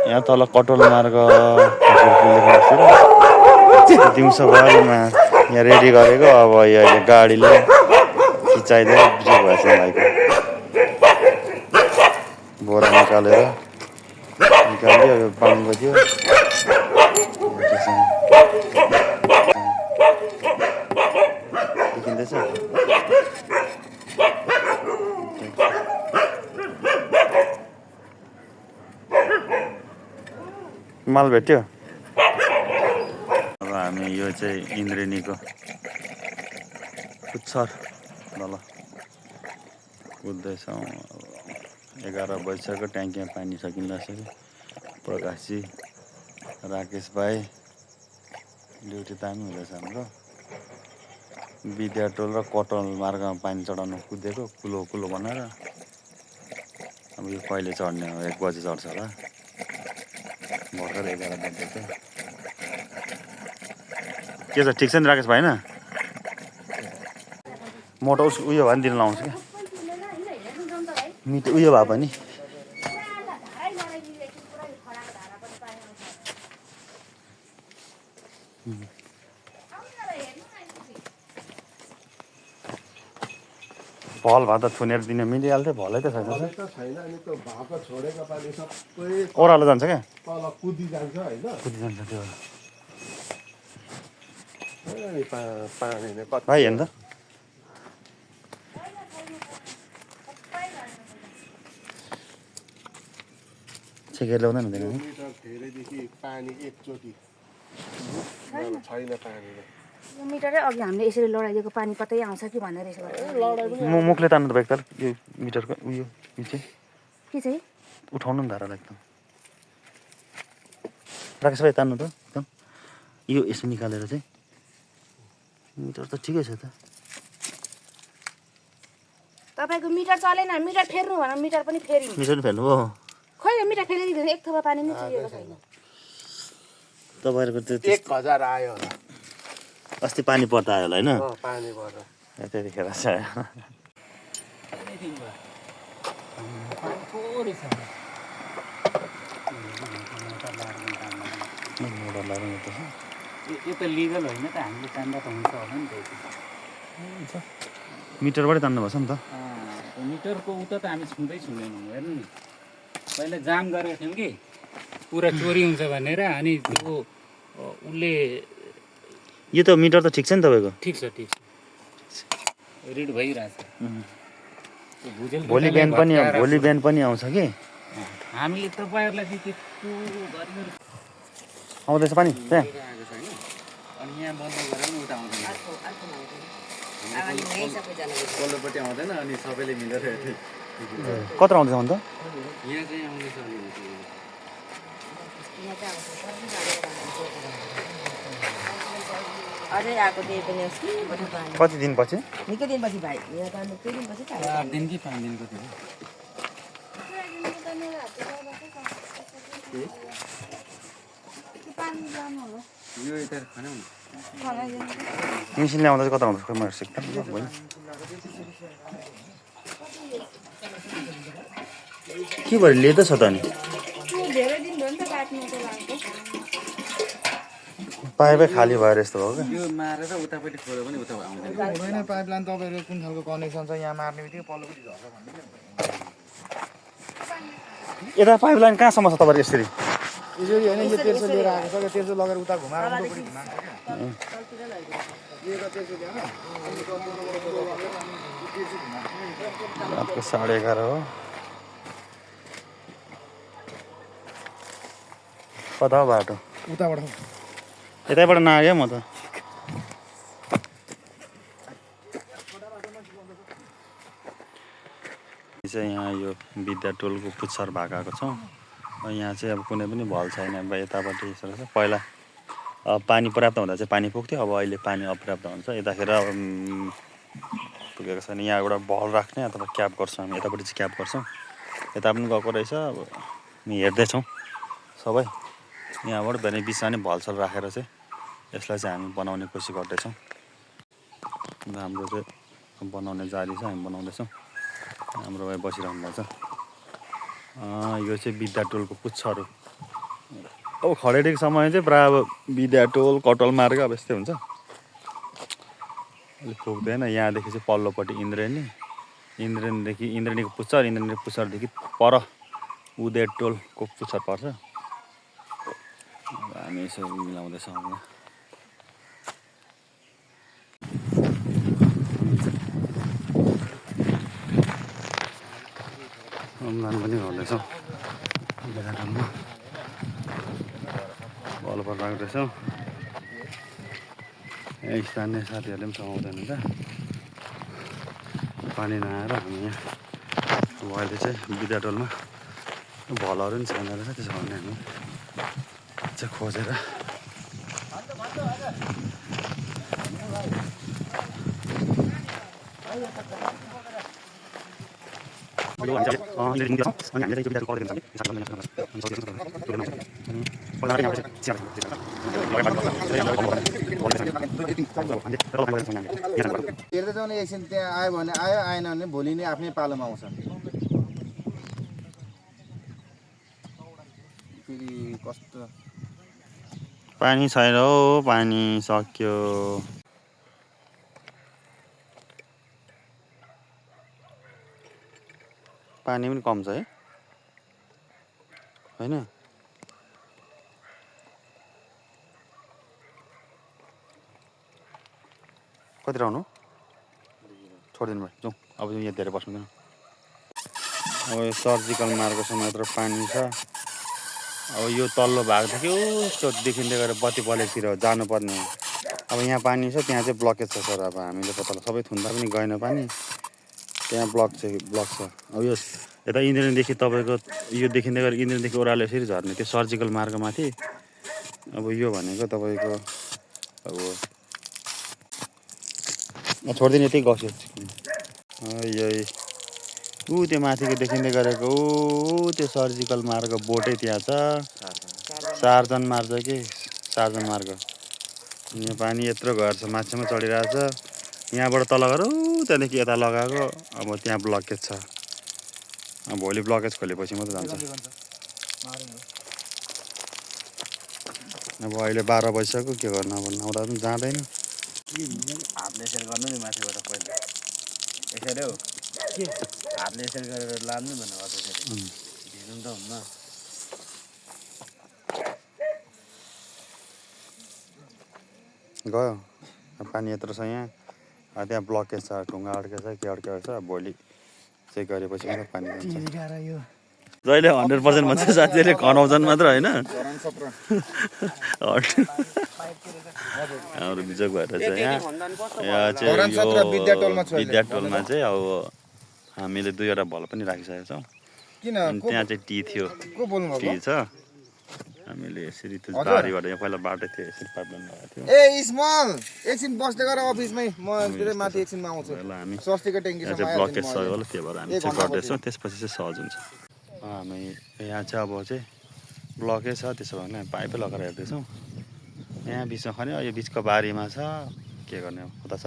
यहाँ तल कटोल मार्ग दिउँसो भरिमा यहाँ रेडी गरेको अब अहिले गाडीले खिचाइदिएर बिजोग भएछ भाइको बोरा निकाल्यो यो बाङ्गो थियो देखिँदैछ माल भेट्यो अब हामी यो चाहिँ इन्द्रेणीको पुच्छर ल कुद्दैछौँ 11 बजिसक्यो ट्याङ्कीमा पानी सकिँदैछ प्रकाशजी राकेश भाइ ड्युटी दामी हुँदैछ हाम्रो विद्याटोल र कटोल मार्गमा पानी चढाउनु कुदेको कुलो बनाएर अब यो कहिले चढ्ने हो 1 बजी चढ्छ होला भर्खर 11 बज्दैछ के छ ठिक छ नि राकेश भाइ होइन मोटो उयो भए नि दिन लाउँछु क्या मिठो उयो भए पनि भल भए त थुनेर दिने मिलिहाल्थ्यो भलै त छैन ओह्रालो जान्छ क्या कुदिजान्छ त्यो भाइ हेर्नु त छेकेर ल्याउँदैन हुँदैन मिटरै अघि हामीले यसरी लडाइदिएको पानी कतै आउँछ कि भनेर यसो मुखले तान्नु त एकताल यो मिटरको उयो चाहिँ के चाहिँ उठाउनु नि धारालाई एकदम राकेश भाइ तान्नु त एकदम यो यसो निकालेर चाहिँ मिटर त ठिकै छ त तपाईँको मिटर चलेन मिटर फेर्नु भन मिटर पनि फेरिनु मिटर पनि फेर्नु हो खोइ मिटर फेरिदिँदैन एक थोपा पानी नि चुहिएको छैन तपाईँहरूको त्यो 1000 आयो होला अस्ति पानी पर्दा आयो होला होइन पानी पर्दा त्यतिखेर चाहिँ यो त लिगल होइन त हामीले तान्दा त हुन्छ होला नि त मिटरबाटै तान्नुपर्छ नि त मिटरको उता त हामी छुँदैनौँ हेर्नु नि पहिला जाम गरेको थियौँ कि पुरा चोरी हुन्छ भनेर अनि त्यो उसले यो त मिटर त ठिक छ नि तपाईँको ठिक छ रिड भइरहेछ भोलि बिहान पनि आउँछ कि हामीले तपाईँहरूलाई चाहिँ त्यस्तो गरी आउँदैछ पानी त्यहाँ अनि यहाँ बन्द गरेर पनि उता आउँदैन पल्लोपट्टि आउँदैन अनि सबैले मिलेर कत्रो आउँदैछ अन्त यहाँ चाहिँ आउँदैछ अझै आएको त्यही पनि कति दिनपछि निकै दिनपछि भाइ यहाँ त निकै दिनपछि 4 दिन कि 5 दिनको थियो यो यता खानु मेसिन ल्याउँदा चाहिँ कता आउँदैछ खोइ मलाई सिक्दा होइन के भएर लिँदैछ त अनि धेरै दिन भयो नि त काट्नुको लागि पाइपै खाली भएर यस्तो हो क्या यो मारेर उतापट्टि खोल्यो भने उता आउँदैन हुँदैन पाइपलाइन तपाईँको कुन खालको कनेक्सन छ यहाँ मार्ने बित्तिकै पल्लोपट्टि झर्छ भन्ने यता पाइपलाइन कहाँसम्म छ तपाईँको यसरी यसरी होइन यो तेर्सो लिएर आएको छ क्या तेर्सो लगेर उता घुमाएर उतापट्टि घुमाएको रातको 11:30 हो कता हो बाटो उताबाट यतैबाट नआयो म त चाहिँ यहाँ यो विद्याटोलको पुच्छर भाकाको छौँ यहाँ चाहिँ अब कुनै पनि भल छैन अब यतापट्टि यसो छ पहिला पानी पर्याप्त हुँदा चाहिँ पानी पुग्थ्यो अब अहिले पानी अपर्याप्त हुन्छ यताखेर पुगेको छैन यहाँ एउटा भल राख्ने अथवा क्याप गर्छौँ हामी यतापट्टि चाहिँ क्याप गर्छौँ यता पनि गएको रहेछ अब हामी हेर्दैछौँ सबै यहाँबाट भने बिचमा नै भलसल राखेर चाहिँ यसलाई चाहिँ हामी बनाउने कोसिस गर्दैछौँ हाम्रो चाहिँ बनाउने जारी छ हामी बनाउँदैछौँ हाम्रो भाइ बसिरहनु भएको छ यो चाहिँ विद्याटोलको पुच्छर हो अब खडेरीको समय चाहिँ प्रायः अब विद्याटोल कटल मार्ग अब यस्तै हुन्छ अलिक पुग्दैन यहाँदेखि चाहिँ पल्लोपट्टि इन्द्रेणीदेखि इन्द्रेणीको पुच्छर इन्द्रेणीको पुच्छरदेखि पर उदयटोलको पुच्छर पर्छ अब हामी यसो मिलाउँदैछौँ अम्लान पनि गर्दैछौँ बेलाटामा बलपर राख्दैछौँ यहाँ स्थानीय साथीहरूले पनि समाउँदैन त पानी नआएर हामी यहाँ अब अहिले चाहिँ विद्याटोलमा भलहरू पनि छैन रहेछ त्यसो भने हामी चाहिँ खोजेर हेर्दै जाउने एकछिन त्यहाँ आयो भने आयो आएन भने भोलि नै आफ्नै पालोमा आउँछ फेरि कस्तो पानी छैन हौ पानी सक्यो पानी पनि कम छ है होइन कति रहनु छोडिदिनु भयो जाउँ अब यहाँ धेरै बस्नुहुँदैन अब यो सर्जिकल मार्गसम्म यत्रो पानी छ अब यो तल्लो भागदेखि उसको देखिँदै गएर बत्ती बलेकतिर जानुपर्ने हो अब यहाँ पानी छ त्यहाँ चाहिँ ब्लकेज छ सर अब हामीले पत्ता सबै थुन्दा पनि गएन पानी त्यहाँ ब्लक छ अब यो यता इन्द्रेणीदेखि तपाईँको यो देखिँदै गएर इन्द्रेणीदेखि ओह्रालो यसरी झर्ने त्यो सर्जिकल मार्गमाथि अब यो भनेको तपाईँको अब छोडिदिने यतै गस्यो यही ऊ त्यो माथिको देखिँदै गरेको ऊ त्यो सर्जिकल मार्ग बोटै त्यहाँ छ सार्जन मार्ग कि सार्जन मार्ग यहाँ पानी यत्रो घर छ माथिसम्म चढिरहेछ यहाँबाट तल गएर त्यहाँदेखि यता लगाएको अब त्यहाँ ब्लकेज छ अब भोलि ब्लकेज खोलेपछि मात्रै जान्छ अब अहिले 12 बजिसक्यो के गर्नु अब नआउँदा पनि जाँदैन हातले यसरी गर्नु नि माथिबाट पहिला यसरी हो हातले यसरी गरेर लानु भन्नु हो त्यसरी भिज्नु त हुन्न गयो पानी यत्रो छ यहाँ त्यहाँ ब्लकेज छ ढुङ्गा अड्केछ के अड्केको छ भोलि चेक गरेपछि मात्रै पानी जान्छ जहिले 100% भन्छ साथीहरूले खनाउँछन् मात्र होइन हाम्रो बिजोग भएर चाहिँ यहाँ चाहिँ यो विद्याटोलमा चाहिँ अब हामीले 2वटा भल पनि राखिसकेका छौँ अनि त्यहाँ चाहिँ टी थियो टी छ हामीले यसरी त्यो बारीबाट यहाँ पहिला बाटो थियो यसरी पाइपलाइन लगाएको थियो ए स्मल एकछिन बस्दै गर अफिसमै म धेरै माथि एकछिनमा आउँछु हामी स्वास्थ्यको ट्याङ्कीसम्म चाहिँ ब्लकेज छ होला त्यही भएर हामी चाहिँ गर्दैछौँ त्यसपछि चाहिँ सहज हुन्छ हामी यहाँ चाहिँ अब चाहिँ ब्लकै छ त्यसो भने पाइपै लगाएर हेर्दैछौँ यहाँ बिचमा खन्यो यो बिचको बारीमा छ के गर्ने कता छ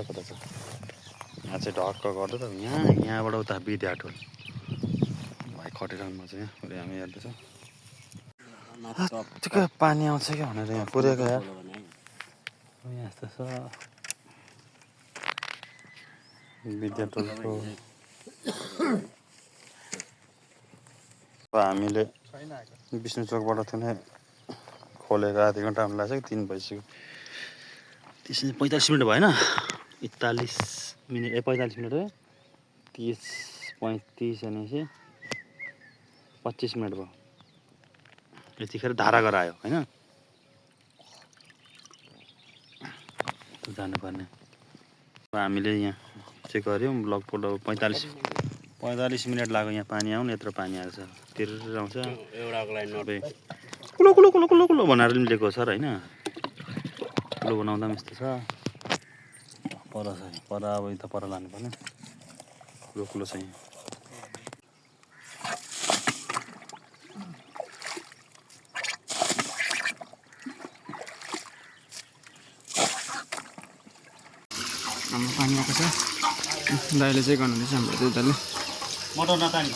यहाँ चाहिँ ढक्क गर्दै त यहाँबाट उता विद्याटोल भाइ खटिरहनु चाहिँ यहाँ हामी हेर्दैछौँ यत्तिकै पानी आउँछ क्या भनेर यहाँ पुरेको यार यहाँ यस्तो छ विद्याटोलको हामीले विष्णु चोकबाट थिएन खोलेको आधी घन्टा लाग्छ 3 बजीसक्यो 45 मिनट भएन 41 मिनट 45 मिनट हो 30 35 भनेपछि 25 मिनट भयो यतिखेर धारा गरायो होइन जानुपर्ने हामीले यहाँ चेक गऱ्यौँ ब्लकबाट 45 मिनट लाग्यो यहाँ पानी आउनु यत्रो पानी आएको छ तिरेर आउँछ एउटाको लाइन नभए कुलो कुलो कुलो कुलो कुलो भनेर पनि लिएको सर होइन कुलो बनाउँदा पनि यस्तो छ पर छ पर अब यता पर लानुपर्ने कुलो कुलो छ यहाँ हाम्रो पानी आएको छ दाइले चाहिँ गर्नुहुँदैछ हाम्रो दुधले मोटर नतानी